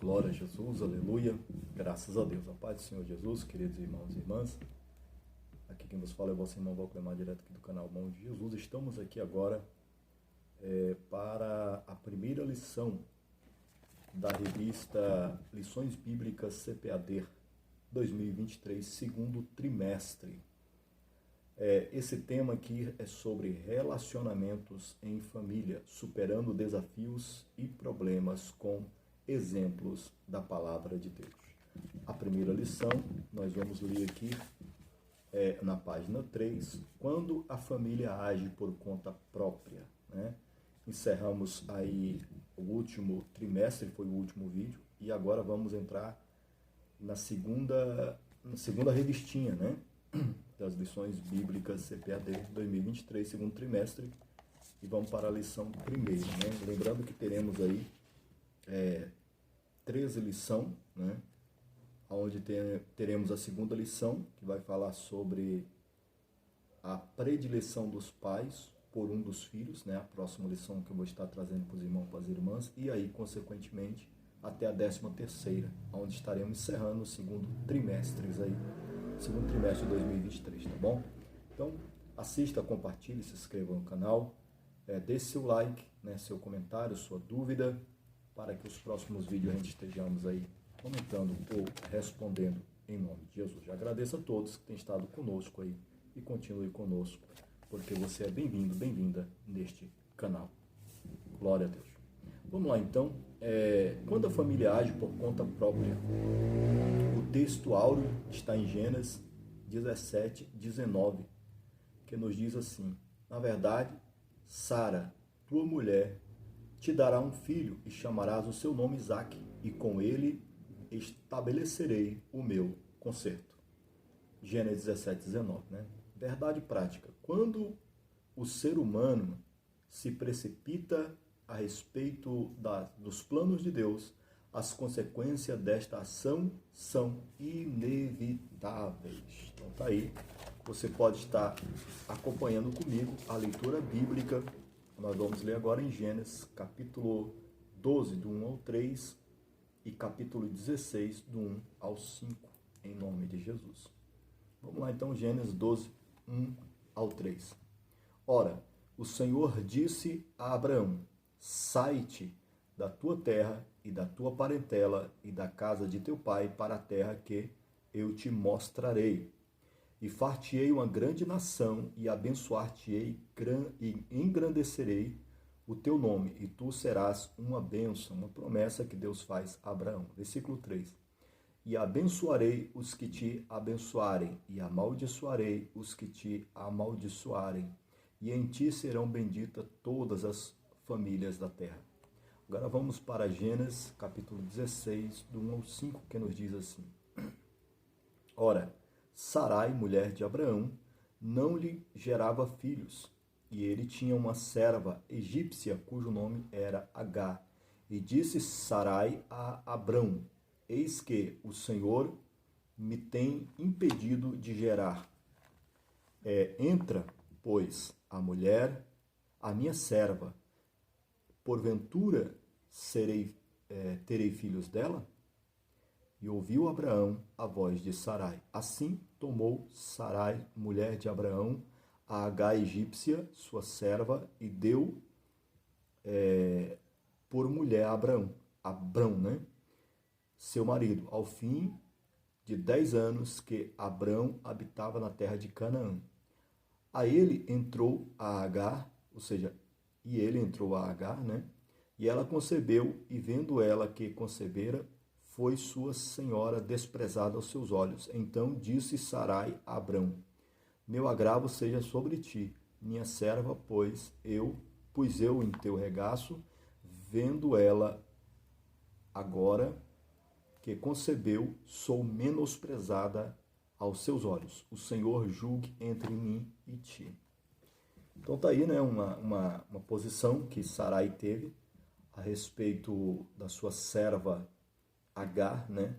Glória a Jesus, aleluia, graças a Deus. A paz do Senhor Jesus, queridos irmãos e irmãs. Aqui quem vos fala é o vosso irmão Valclemar, direto aqui do canal Mão de Jesus. Estamos aqui agora para a primeira lição da revista Lições Bíblicas CPAD 2023, segundo trimestre. Esse tema aqui é sobre relacionamentos em família, superando desafios e problemas com exemplos da palavra de Deus. A primeira lição, nós vamos ler aqui na página 3, quando a família age por conta própria, né? Encerramos aí o último trimestre, foi o último vídeo, e agora vamos entrar na segunda revistinha, né? Das lições bíblicas CPAD 2023, segundo trimestre, e vamos para a lição primeira, né? Lembrando que teremos aí 13 lições, né? Onde teremos a segunda lição, que vai falar sobre a predileção dos pais por um dos filhos, né? A próxima lição que eu vou estar trazendo para os irmãos e para as irmãs, e aí, consequentemente, até a 13ª, onde estaremos encerrando o segundo trimestre de 2023, tá bom? Então, assista, compartilhe, se inscreva no canal, deixe seu like, né, seu comentário, sua dúvida, para que os próximos vídeos a gente estejamos aí comentando ou respondendo em nome de Jesus. Já agradeço a todos que têm estado conosco aí e continue conosco, porque você é bem-vindo, bem-vinda neste canal. Glória a Deus. Vamos lá então. Quando a família age por conta própria, o texto áureo está em Gênesis 17, 19, que nos diz assim: na verdade, Sara, tua mulher, te dará um filho e chamarás o seu nome Isaque, e com ele estabelecerei o meu concerto. Gênesis 17, 19, né? Verdade prática. Quando o ser humano se precipita a respeito dos planos de Deus, as consequências desta ação são inevitáveis. Então tá aí, você pode estar acompanhando comigo a leitura bíblica. Nós vamos ler agora em Gênesis, capítulo 12, do 1 ao 3, e capítulo 16, do 1 ao 5, em nome de Jesus. Vamos lá então, Gênesis 12, 1 ao 3. Ora, o Senhor disse a Abraão: sai-te da tua terra e da tua parentela e da casa de teu pai para a terra que eu te mostrarei. E far-te-ei uma grande nação, e abençoar-te-ei e engrandecerei o teu nome, e tu serás uma bênção, uma promessa que Deus faz a Abraão. Versículo 3. E abençoarei os que te abençoarem, e amaldiçoarei os que te amaldiçoarem, e em ti serão benditas todas as famílias da terra. Agora vamos para Gênesis, capítulo 16, do 1 ao 5, que nos diz assim: ora, Sarai, mulher de Abraão, não lhe gerava filhos, e ele tinha uma serva egípcia, cujo nome era Agar. E disse Sarai a Abrão: eis que o Senhor me tem impedido de gerar. Entra, pois, a mulher, a minha serva, porventura terei filhos dela? E ouviu Abraão a voz de Sarai. Assim tomou Sarai, mulher de Abraão, a Agar egípcia, sua serva, e deu por mulher a Abrão, né? Seu marido, ao fim de 10 anos que Abrão habitava na terra de Canaã. A ele entrou a Agar, ou seja, e ele entrou a Agar, né? E ela concebeu, e vendo ela que concebera, foi sua senhora desprezada aos seus olhos. Então disse Sarai a Abrão: meu agravo seja sobre ti, minha serva, pois eu em teu regaço, vendo ela agora que concebeu, sou menosprezada aos seus olhos. O Senhor julgue entre mim e ti. Então tá aí, né, uma posição que Sarai teve a respeito da sua serva Agar, né?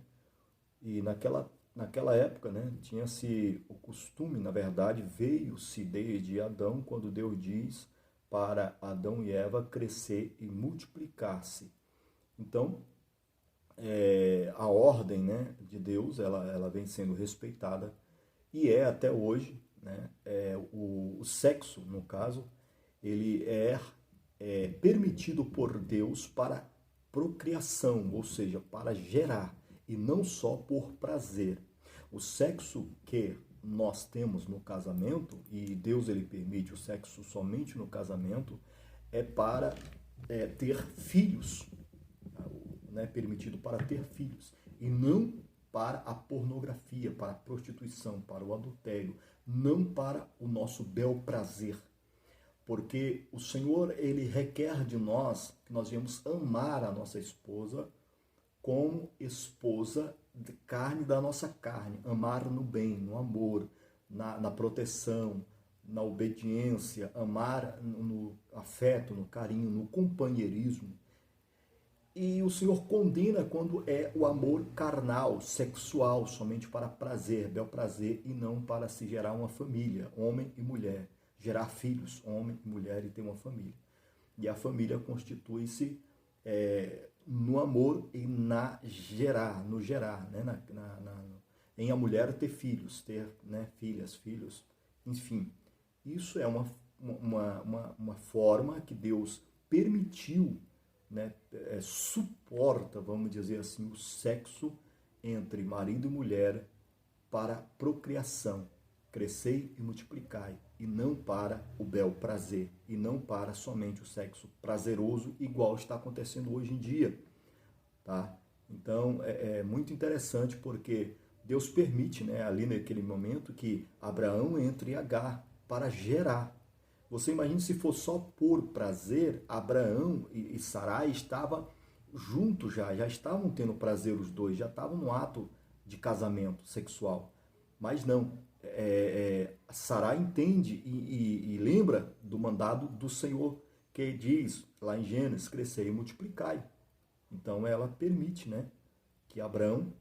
E naquela época, né, tinha-se o costume, na verdade, veio-se desde Adão, quando Deus diz para Adão e Eva crescer e multiplicar-se. Então, a ordem, né, de Deus, ela vem sendo respeitada e é até hoje, né, o sexo, no caso, ele é permitido por Deus para procriação, ou seja, para gerar, e não só por prazer. O sexo que nós temos no casamento, e Deus ele permite o sexo somente no casamento, é para ter filhos, né, permitido para ter filhos, e não para a pornografia, para a prostituição, para o adultério, não para o nosso bel prazer. Porque o Senhor, ele requer de nós que nós devemos amar a nossa esposa como esposa de carne da nossa carne, amar no bem, no amor, na proteção, na obediência, amar no afeto, no carinho, no companheirismo. E o Senhor condena quando é o amor carnal, sexual, somente para prazer, bel prazer, e não para se gerar uma família, homem e mulher, gerar filhos, homem e mulher, e ter uma família. E a família constitui-se no amor e no gerar, né? Em a mulher ter filhos, ter, né, filhas, filhos, enfim. Isso é uma forma que Deus permitiu, né, suporta, vamos dizer assim, o sexo entre marido e mulher para procriação, crescei e multiplicai, e não para o bel prazer, e não para somente o sexo prazeroso, igual está acontecendo hoje em dia, tá? Então, é muito interessante porque Deus permite, né, ali naquele momento, que Abraão entre em Agar para gerar. Você imagina se for só por prazer, Abraão e Sarai estavam juntos já estavam tendo prazer os dois, já estavam no ato de casamento sexual. Mas não, Sarai entende e lembra do mandado do Senhor, que diz lá em Gênesis, crescei e multiplicai. Então ela permite, né, que Abraão,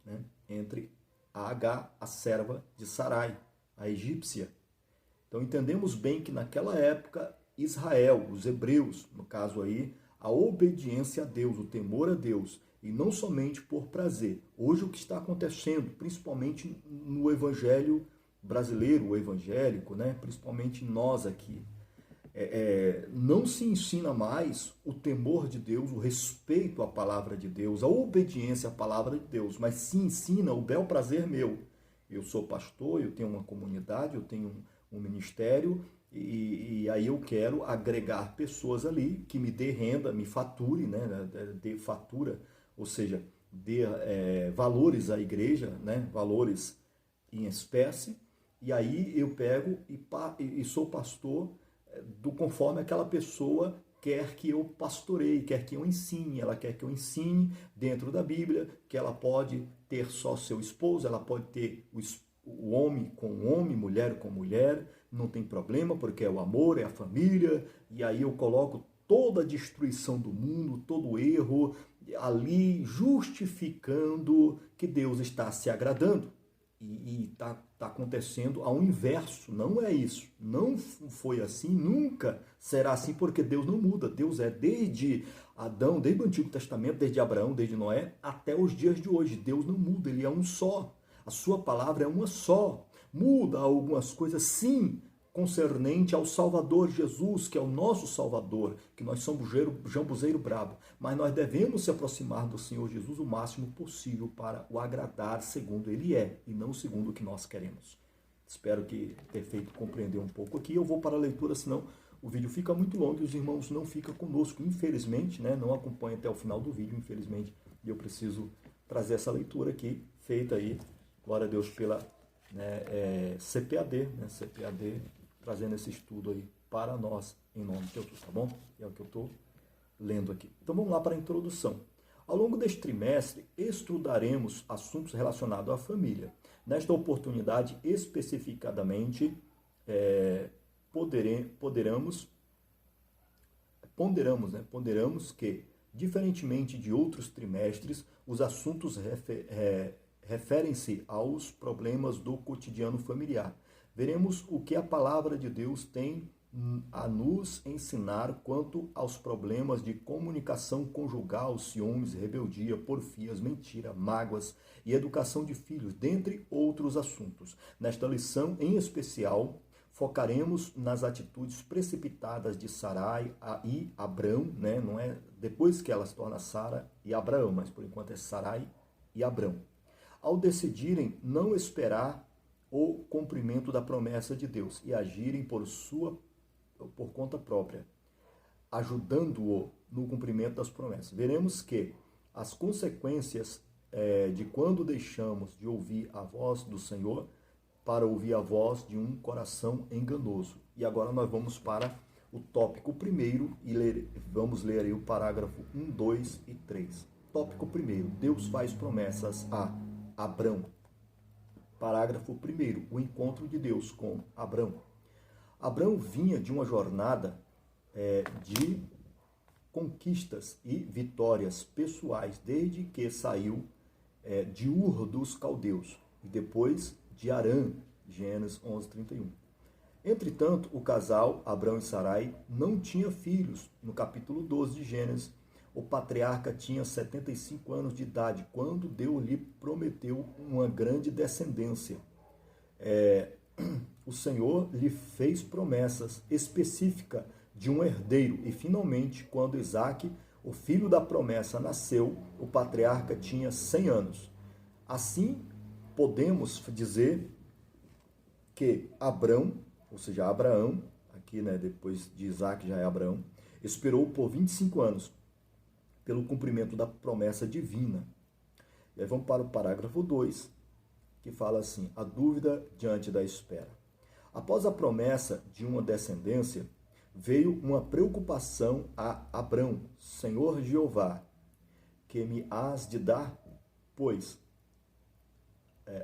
né, entre a Agar, a serva de Sarai, a egípcia. Então entendemos bem que naquela época Israel, os hebreus, no caso aí, a obediência a Deus, o temor a Deus, e não somente por prazer. Hoje o que está acontecendo, principalmente no evangelho brasileiro, o evangélico, né, principalmente nós aqui, não se ensina mais o temor de Deus, o respeito à palavra de Deus, a obediência à palavra de Deus, mas se ensina o bel prazer meu. Eu sou pastor, eu tenho uma comunidade, eu tenho um ministério, e aí eu quero agregar pessoas ali que me dê renda, me fature, né, dê fatura, ou seja, dê valores à igreja, né, valores em espécie, e aí eu pego e sou pastor do conforme aquela pessoa quer que eu pastoreie, quer que eu ensine, ela quer que eu ensine dentro da Bíblia, que ela pode ter só seu esposo, ela pode ter o homem com homem, mulher com mulher, não tem problema, porque é o amor, é a família, e aí eu coloco toda a destruição do mundo, todo o erro ali, justificando que Deus está se agradando. E está acontecendo ao inverso, não é isso, não foi assim, nunca será assim, porque Deus não muda. Deus é desde Adão, desde o Antigo Testamento, desde Abraão, desde Noé, até os dias de hoje. Deus não muda, ele é um só, a sua palavra é uma só. Muda algumas coisas, sim, concernente ao Salvador Jesus, que é o nosso Salvador, que nós somos jambuzeiro brabo, mas nós devemos se aproximar do Senhor Jesus o máximo possível para o agradar segundo Ele é, e não segundo o que nós queremos. Espero que ter feito compreender um pouco aqui. Eu vou para a leitura, senão o vídeo fica muito longo e os irmãos não ficam conosco, infelizmente, né? Não acompanham até o final do vídeo, infelizmente, e eu preciso trazer essa leitura aqui, feita aí, glória a Deus, pela CPAD, né? CPAD, trazendo esse estudo aí para nós, em nome de Jesus, tá bom? É o que eu estou lendo aqui. Então vamos lá para a introdução. Ao longo deste trimestre, estudaremos assuntos relacionados à família. Nesta oportunidade, especificadamente, ponderamos que, diferentemente de outros trimestres, os assuntos referem-se aos problemas do cotidiano familiar. Veremos o que a palavra de Deus tem a nos ensinar quanto aos problemas de comunicação conjugal, ciúmes, rebeldia, porfias, mentira, mágoas e educação de filhos, dentre outros assuntos. Nesta lição, em especial, focaremos nas atitudes precipitadas de Sarai e Abrão, né? Não é depois que ela se torna Sara e Abraão, mas por enquanto é Sarai e Abrão, ao decidirem não esperar o cumprimento da promessa de Deus e agirem por conta própria, ajudando-o no cumprimento das promessas. Veremos que as consequências de quando deixamos de ouvir a voz do Senhor para ouvir a voz de um coração enganoso. E agora nós vamos para o tópico primeiro e vamos ler aí o parágrafo 1, 2 e 3. Tópico primeiro, Deus faz promessas a Abrão. Parágrafo 1, o encontro de Deus com Abrão. Abrão vinha de uma jornada de conquistas e vitórias pessoais desde que saiu de Ur dos Caldeus e depois de Harã, Gênesis 11:31. Entretanto, o casal Abrão e Sarai não tinha filhos. No capítulo 12 de Gênesis, o patriarca tinha 75 anos de idade quando Deus lhe prometeu uma grande descendência. O Senhor lhe fez promessas específicas de um herdeiro e finalmente, quando Isaque, o filho da promessa, nasceu, o patriarca tinha 100 anos. Assim, podemos dizer que Abrão, ou seja, Abraão, aqui depois de Isaque já é Abraão, esperou por 25 anos pelo cumprimento da promessa divina. E aí vamos para o parágrafo 2, que fala assim, a dúvida diante da espera. Após a promessa de uma descendência, veio uma preocupação a Abrão, Senhor Jeová, que me hás de dar? Pois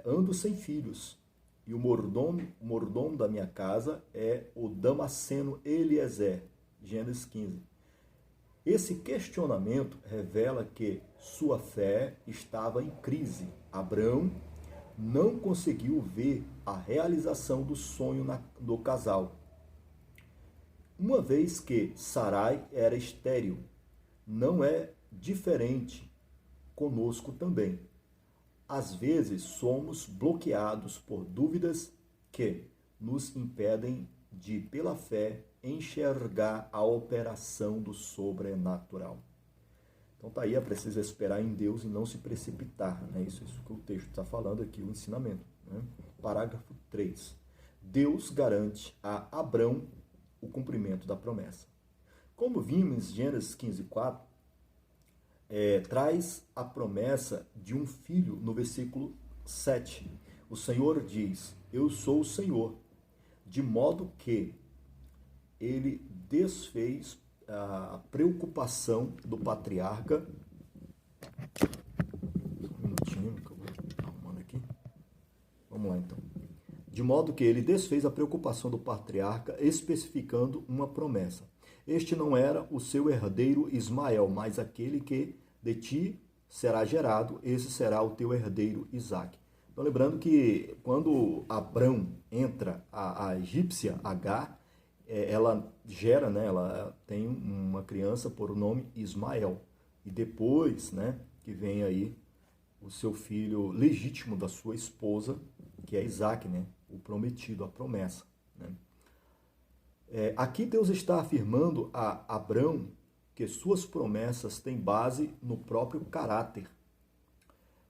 ando sem filhos, e o mordomo da minha casa é o Damasceno Eliezer. Gênesis 15. Esse questionamento revela que sua fé estava em crise. Abrão não conseguiu ver a realização do sonho do casal. Uma vez que Sarai era estéril, não é diferente conosco também. Às vezes somos bloqueados por dúvidas que nos impedem de, pela fé, enxergar a operação do sobrenatural. Então tá aí, é preciso esperar em Deus e não se precipitar, né? Isso que o texto está falando aqui, o ensinamento. Né? Parágrafo 3. Deus garante a Abrão o cumprimento da promessa. Como vimos em Gênesis 15:4, traz a promessa de um filho no versículo 7. O Senhor diz, eu sou o Senhor, de modo que ele desfez a preocupação do patriarca. Um minutinho que eu vou arrumando aqui. Vamos lá então. De modo que ele desfez a preocupação do patriarca, especificando uma promessa. Este não era o seu herdeiro Ismael, mas aquele que de ti será gerado, esse será o teu herdeiro Isaque. Então, lembrando que quando Abrão entra, a egípcia Agar, ela gera, né, ela tem uma criança por o nome Ismael. E depois, né, que vem aí o seu filho legítimo da sua esposa, que é Isaque, né, o prometido, a promessa. Né? Aqui Deus está afirmando a Abrão que suas promessas têm base no próprio caráter,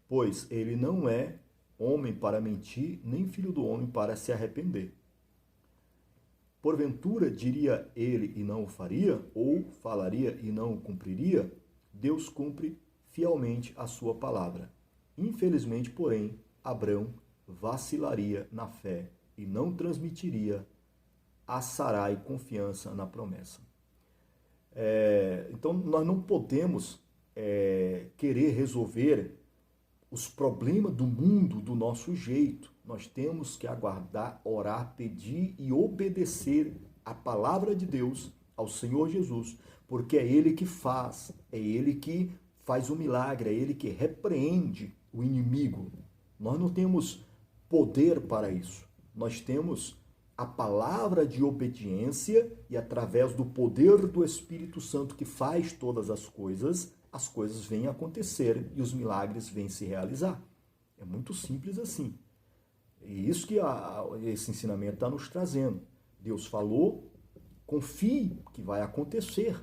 pois ele não é homem para mentir, nem filho do homem para se arrepender. Porventura diria ele e não o faria, ou falaria e não o cumpriria? Deus cumpre fielmente a sua palavra. Infelizmente, porém, Abrão vacilaria na fé e não transmitiria a Sarai confiança na promessa. Então, nós não podemos querer resolver os problemas do mundo do nosso jeito. Nós temos que aguardar, orar, pedir e obedecer a palavra de Deus, ao Senhor Jesus, porque é Ele que faz, é Ele que faz o milagre, é Ele que repreende o inimigo. Nós não temos poder para isso. Nós temos a palavra de obediência e através do poder do Espírito Santo que faz todas as coisas vêm acontecer e os milagres vêm se realizar. É muito simples assim. E isso que esse ensinamento está nos trazendo. Deus falou, confie que vai acontecer.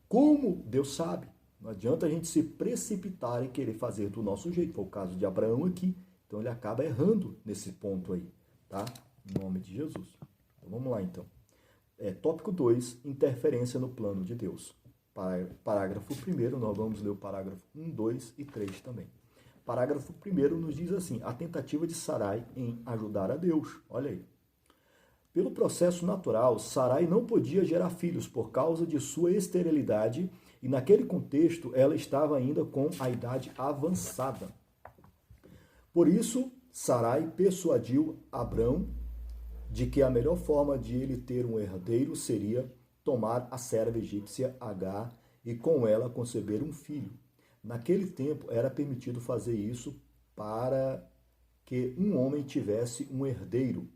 Como? Deus sabe. Não adianta a gente se precipitar e querer fazer do nosso jeito. Foi o caso de Abraão aqui. Então ele acaba errando nesse ponto aí, tá? Em nome de Jesus. Então, vamos lá então. Tópico 2, interferência no plano de Deus. Parágrafo 1º, nós vamos ler o parágrafo 1, 2 e 3 também. Parágrafo 1º nos diz assim, a tentativa de Sarai em ajudar a Deus. Olha aí. Pelo processo natural, Sarai não podia gerar filhos por causa de sua esterilidade e naquele contexto ela estava ainda com a idade avançada. Por isso, Sarai persuadiu Abrão de que a melhor forma de ele ter um herdeiro seria tomar a serva egípcia Agar e com ela conceber um filho. Naquele tempo era permitido fazer isso para que um homem tivesse um herdeiro.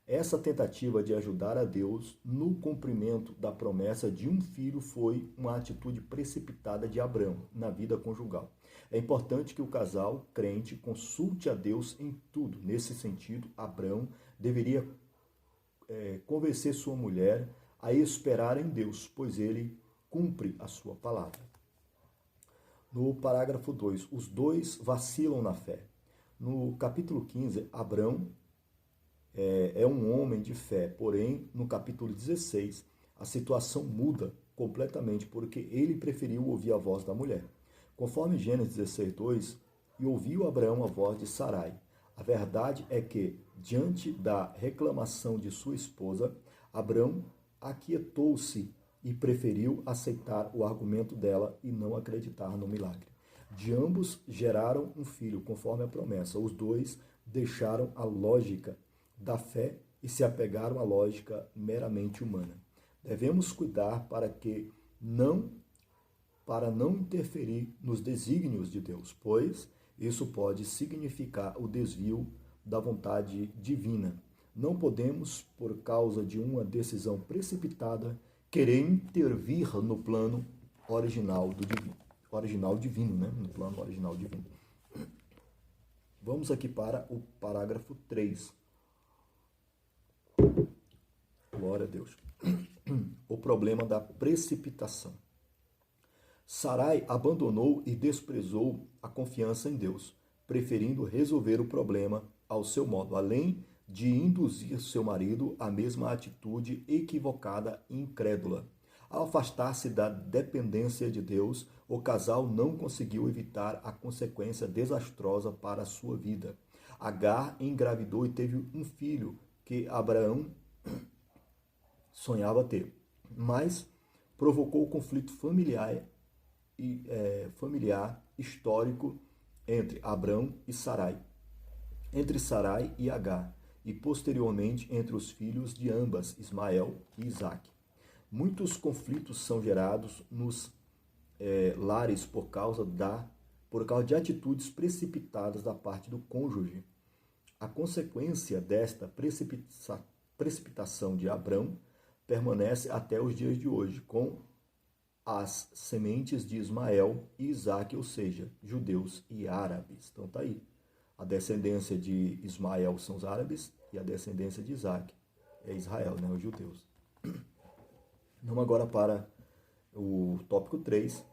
Essa tentativa de ajudar a Deus no cumprimento da promessa de um filho foi uma atitude precipitada de Abrão na vida conjugal. É importante que o casal crente consulte a Deus em tudo. Nesse sentido, Abrão deveria convencer sua mulher a esperar em Deus, pois ele cumpre a sua palavra. No parágrafo 2, os dois vacilam na fé. No capítulo 15, Abrão é um homem de fé, porém, no capítulo 16, a situação muda completamente, porque ele preferiu ouvir a voz da mulher. Conforme Gênesis 16, 2, e ouviu Abraão a voz de Sarai. A verdade é que, diante da reclamação de sua esposa, Abrão aquietou-se e preferiu aceitar o argumento dela e não acreditar no milagre. De ambos geraram um filho, conforme a promessa. Os dois deixaram a lógica da fé e se apegaram à lógica meramente humana. Devemos cuidar para não interferir nos desígnios de Deus, pois isso pode significar o desvio da vontade divina. Não podemos, por causa de uma decisão precipitada, querer intervir no plano original divino, né? No plano original divino. Vamos aqui para o parágrafo 3. Glória a Deus. O problema da precipitação. Sarai abandonou e desprezou a confiança em Deus, preferindo resolver o problema ao seu modo, além de induzir seu marido à mesma atitude equivocada e incrédula. Ao afastar-se da dependência de Deus, o casal não conseguiu evitar a consequência desastrosa para a sua vida. Agar engravidou e teve um filho que Abraão sonhava ter, mas provocou conflito familiar histórico entre Abrão e Sarai, entre Sarai e Agar, e posteriormente entre os filhos de ambas, Ismael e Isaque. Muitos conflitos são gerados nos lares por causa de atitudes precipitadas da parte do cônjuge. A consequência desta precipitação de Abrão permanece até os dias de hoje, com as sementes de Ismael e Isaque, ou seja, judeus e árabes. Então tá aí. A descendência de Ismael são os árabes e a descendência de Isaque é Israel, né, os judeus. Vamos agora para o tópico 3,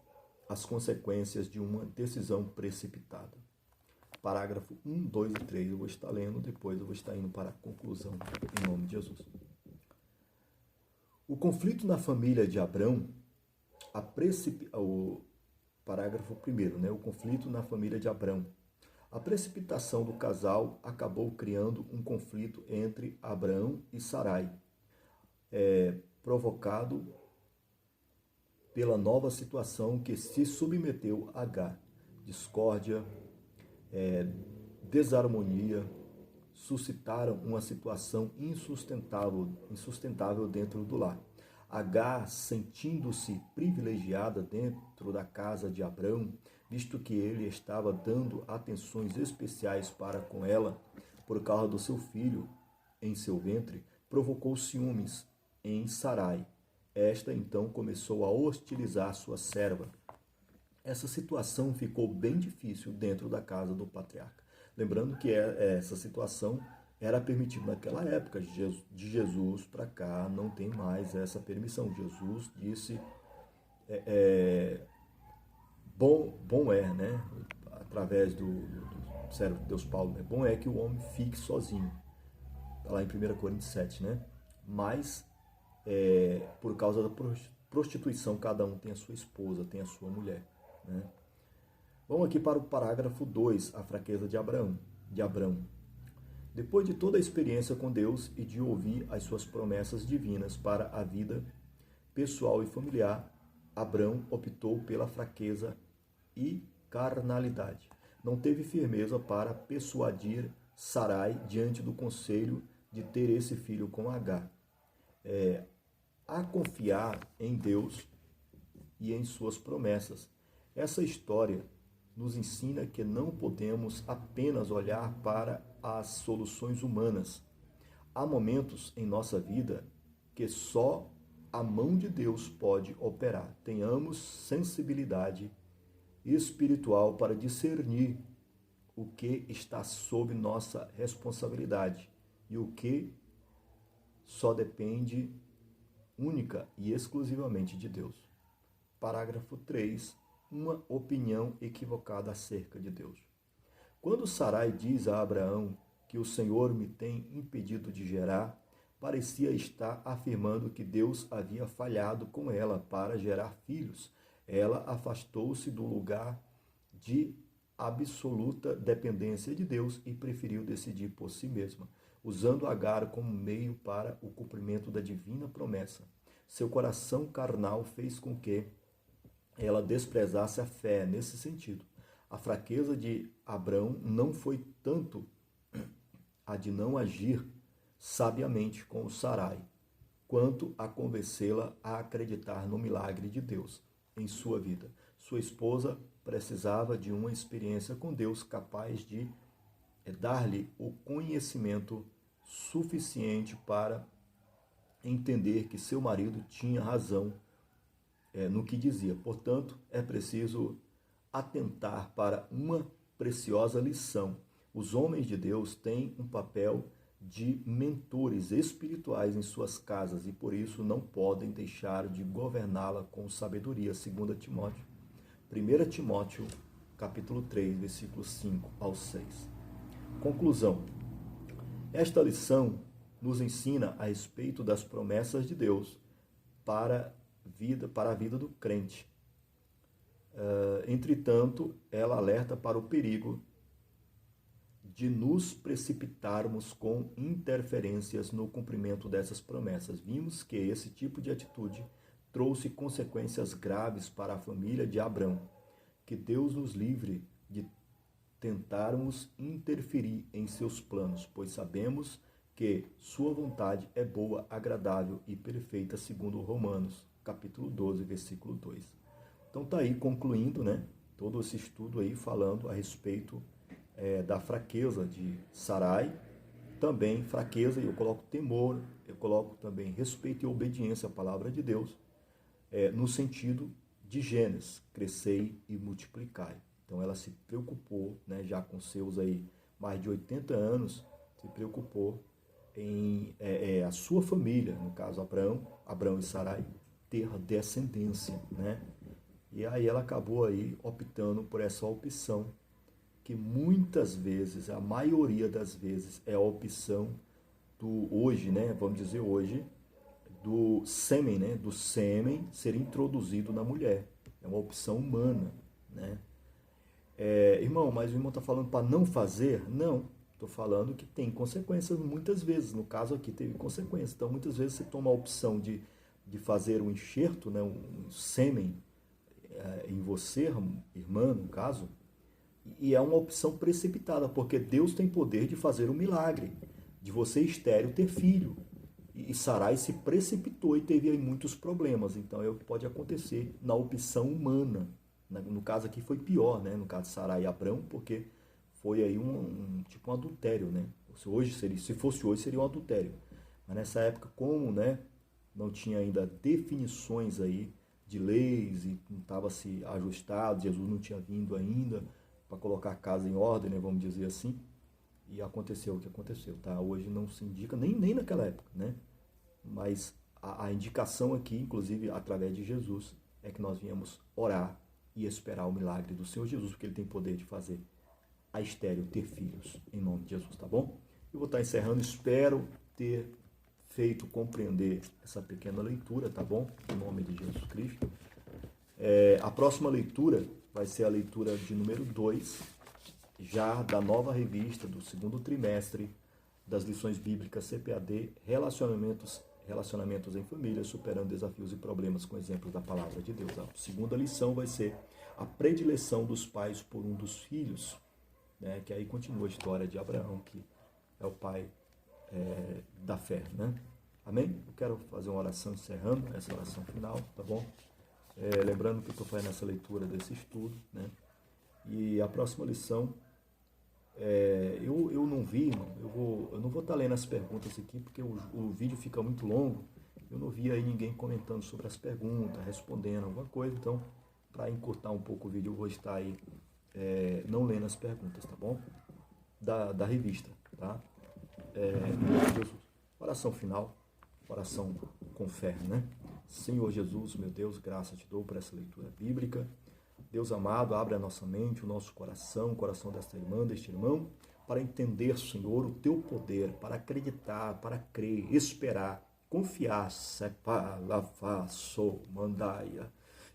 as consequências de uma decisão precipitada. Parágrafo 1, 2 e 3 eu vou estar lendo, depois eu vou estar indo para a conclusão, em nome de Jesus. O conflito na família de Abrão, o parágrafo 1º, né? O conflito na família de Abrão. A precipitação do casal acabou criando um conflito entre Abrão e Sarai, provocado pela nova situação que se submeteu a Agar. Discórdia, desarmonia, suscitaram uma situação insustentável dentro do lar. Agar, sentindo-se privilegiada dentro da casa de Abrão, visto que ele estava dando atenções especiais para com ela, por causa do seu filho em seu ventre, provocou ciúmes em Sarai. Esta então começou a hostilizar sua serva. Essa situação ficou bem difícil dentro da casa do patriarca. Lembrando que essa situação era permitida naquela época. De Jesus para cá não tem mais essa permissão. Jesus disse, bom é, né? Através do servo de Deus Paulo, né? Bom é que o homem fique sozinho. Está lá em 1 Coríntios 7, né? Mas, por causa da prostituição, cada um tem a sua esposa, tem a sua mulher, né? Vamos aqui para o parágrafo 2, a fraqueza de Abrão. Depois de toda a experiência com Deus e de ouvir as suas promessas divinas para a vida pessoal e familiar, Abrão optou pela fraqueza e carnalidade. Não teve firmeza para persuadir Sarai diante do conselho de ter esse filho com Agar. A confiar em Deus e em suas promessas. Essa história nos ensina que não podemos apenas olhar para as soluções humanas. Há momentos em nossa vida que só a mão de Deus pode operar. Tenhamos sensibilidade espiritual para discernir o que está sob nossa responsabilidade e o que só depende única e exclusivamente de Deus. Parágrafo 3. Uma opinião equivocada acerca de Deus. Quando Sarai diz a Abraão que o Senhor me tem impedido de gerar, parecia estar afirmando que Deus havia falhado com ela para gerar filhos. Ela afastou-se do lugar de absoluta dependência de Deus e preferiu decidir por si mesma, usando Agar como meio para o cumprimento da divina promessa. Seu coração carnal fez com que ela desprezasse a fé nesse sentido. A fraqueza de Abrão não foi tanto a de não agir sabiamente com o Sarai, quanto a convencê-la a acreditar no milagre de Deus em sua vida. Sua esposa precisava de uma experiência com Deus capaz de dar-lhe o conhecimento suficiente para entender que seu marido tinha razão no que dizia. Portanto, é preciso atentar para uma preciosa lição. Os homens de Deus têm um papel de mentores espirituais em suas casas e por isso não podem deixar de governá-la com sabedoria. 2 Timóteo, 1 Timóteo, capítulo 3, versículos 5 ao 6. Conclusão. Esta lição nos ensina a respeito das promessas de Deus para a vida do crente. Entretanto, ela alerta para o perigo de nos precipitarmos com interferências no cumprimento dessas promessas. Vimos que esse tipo de atitude trouxe consequências graves para a família de Abrão. Que Deus nos livre de tentarmos interferir em seus planos, pois sabemos que sua vontade é boa, agradável e perfeita, segundo Romanos, capítulo 12, versículo 2. Então está aí concluindo, né, todo esse estudo aí falando a respeito da fraqueza de Sarai, também fraqueza, e eu coloco temor, eu coloco também respeito e obediência à palavra de Deus, no sentido de Gênesis, crescei e multiplicai. Então ela se preocupou, né, já com seus aí mais de 80 anos, se preocupou em a sua família, no caso Abrão e Sarai, ter descendência, né? E aí ela acabou aí optando por essa opção que muitas vezes, a maioria das vezes, é a opção do hoje, né? Vamos dizer hoje, do sêmen, né? Do sêmen ser introduzido na mulher. É uma opção humana, né? Irmão, mas o irmão está falando para não fazer? Não, estou falando que tem consequências muitas vezes. No caso aqui teve consequências. Então, muitas vezes você toma a opção de fazer um enxerto, né? Um sêmen em você, irmã, no caso, e é uma opção precipitada, porque Deus tem poder de fazer um milagre, de você estéril ter filho. E Sarai se precipitou e teve aí muitos problemas. Então, pode acontecer na opção humana. No caso aqui foi pior, né? No caso de Sarai e Abrão, porque foi aí tipo um adultério, né? Se fosse hoje seria um adultério. Mas nessa época, como, né, não tinha ainda definições aí de leis e não estava se ajustado, Jesus não tinha vindo ainda para colocar a casa em ordem, né, vamos dizer assim, e aconteceu o que aconteceu, tá? Hoje não se indica, nem naquela época, né? Mas a indicação aqui, inclusive através de Jesus, é que nós viemos orar e esperar o milagre do Senhor Jesus, porque Ele tem poder de fazer a estéril ter filhos, em nome de Jesus, tá bom? Eu vou estar encerrando, espero ter feito compreender essa pequena leitura, tá bom? Em nome de Jesus Cristo. A próxima leitura vai ser a leitura de número 2, já da nova revista do segundo trimestre das lições bíblicas CPAD, relacionamentos em família, superando desafios e problemas com exemplos da palavra de Deus. A segunda lição vai ser a predileção dos pais por um dos filhos, né? Que aí continua a história de Abraão, que é o pai da fé, né? Amém? Eu quero fazer uma oração encerrando essa oração final, tá bom? Lembrando que eu estou fazendo essa leitura desse estudo, né? E a próxima lição, eu não vi, eu não vou estar lendo as perguntas aqui, porque o vídeo fica muito longo. Eu não vi aí ninguém comentando sobre as perguntas, respondendo alguma coisa, então, para encurtar um pouco o vídeo, eu vou estar aí não lendo as perguntas, tá bom? Da revista, tá? Jesus. Oração final, oração com fé, né? Senhor Jesus, meu Deus, graça te dou por essa leitura bíblica. Deus amado, abre a nossa mente, o nosso coração, o coração desta irmã, deste irmão, para entender, Senhor, o teu poder, para acreditar, para crer, esperar, confiar, mandaia.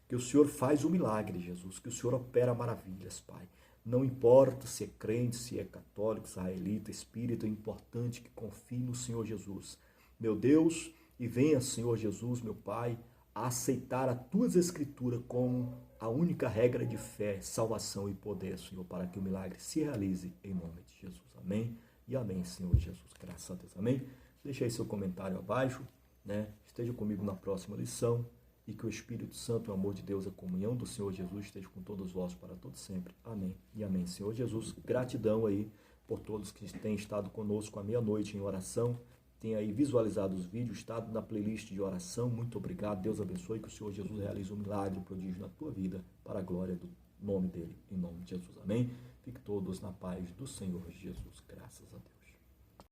Que o Senhor faz o milagre, Jesus, que o Senhor opera maravilhas, Pai. Não importa se é crente, se é católico, israelita, espírita, é importante que confie no Senhor Jesus. Meu Deus, e venha, Senhor Jesus, meu Pai, a aceitar as tuas escrituras como a única regra de fé, salvação e poder, Senhor, para que o milagre se realize em nome de Jesus. Amém? E amém, Senhor Jesus. Graças a Deus. Amém? Deixa aí seu comentário abaixo, né? Esteja comigo na próxima lição e que o Espírito Santo, o amor de Deus, a comunhão do Senhor Jesus esteja com todos vós para todo sempre. Amém e amém. Senhor Jesus, gratidão aí por todos que têm estado conosco à meia-noite em oração, tem aí visualizado os vídeos, estado na playlist de oração. Muito obrigado. Deus abençoe, que o Senhor Jesus realize um milagre, um prodígio na tua vida, para a glória do nome dele, em nome de Jesus. Amém? Fique todos na paz do Senhor Jesus. Graças a Deus.